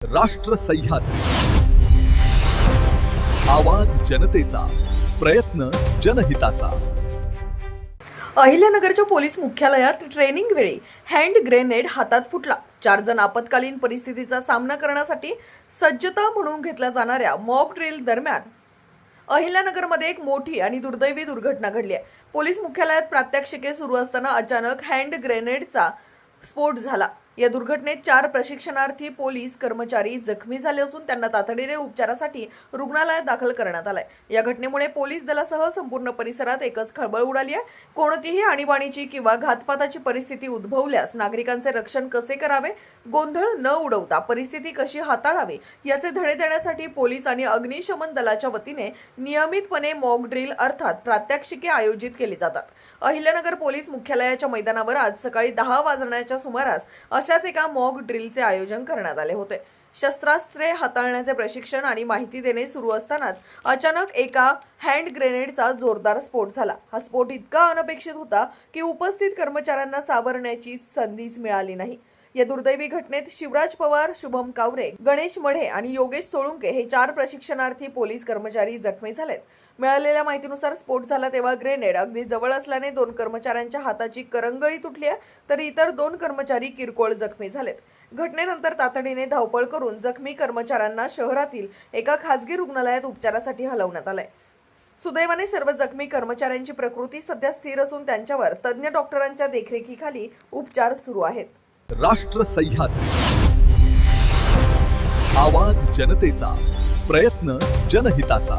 राष्ट्र सह्याद्री, आवाज जनतेचा, प्रयत्न जनहिताचा. अहिल्यानगरच्या पोलीस मुख्यालयात ट्रेनिंग वेळी हँड ग्रेनेड हातात फुटला. 4 जण आपत्कालीन परिस्थितीचा सामना करण्यासाठी सज्जता म्हणून घेतल्या जाणाऱ्या मॉक ड्रिल दरम्यान अहिल्यानगरमध्ये एक मोठी आणि दुर्दैवी दुर्घटना घडली आहे. पोलीस मुख्यालयात प्रात्यक्षिके सुरू असताना अचानक हँड ग्रेनेडचा स्फोट झाला. या दुर्घटनेत 4 प्रशिक्षणार्थी पोलीस कर्मचारी जखमी झाले असून त्यांना तातडीने उपचारासाठी रुग्णालयात दाखल करण्यात आलंय. या घटनेमुळे पोलीस दलासह संपूर्ण परिसरात एकच खळबळ उडाली आहे. कोणतीही आणीबाणीची किंवा घातपाताची परिस्थिती उद्भवल्यास नागरिकांचे रक्षण कसे करावे, गोंधळ न उडवता परिस्थिती कशी हाताळावी याचे धडे देण्यासाठी पोलीस आणि अग्निशमन दलाच्या वतीने नियमितपणे मॉक ड्रिल अर्थात प्रात्यक्षिके आयोजित केली जातात. अहिल्यानगर पोलीस मुख्यालयाच्या मैदानावर आज सकाळी 10 वाजण्याच्या सुमारास अशाच एका मॉक ड्रिलचे आयोजन करण्यात आले होते. शस्त्रास्त्रे हाताळण्याचे प्रशिक्षण आणि माहिती देणे सुरू असतानाच अचानक एका हँड ग्रेनेडचा जोरदार स्फोट झाला. हा स्फोट इतका अनपेक्षित होता की उपस्थित कर्मचाऱ्यांना सावरण्याची संधीच मिळाली नाही. या दुर्दैवी घटनेत शिवराज पवार, शुभम कावरे, गणेश मढे आणि योगेश सोळुंके हे 4 प्रशिक्षणार्थी पोलीस कर्मचारी जखमी झालेत. मिळालेल्या माहितीनुसार स्फोट झाला तेव्हा ग्रेनेड अगदी जवळ असल्याने 2 कर्मचाऱ्यांच्या हाताची करंगळी तुटली आहे, तर इतर 2 कर्मचारी किरकोळ जखमी झालेत. घटनेनंतर तातडीने धावपळ करून जखमी कर्मचाऱ्यांना शहरातील एका खासगी रुग्णालयात उपचारासाठी हलवण्यात आलंय. सुदैवाने सर्व जखमी कर्मचाऱ्यांची प्रकृती सध्या स्थिर असून त्यांच्यावर तज्ञ डॉक्टरांच्या देखरेखीखाली उपचार सुरू आहेत. राष्ट्र सह्याद्री, आवाज जनतेचा, प्रयत्न जनहिताचा.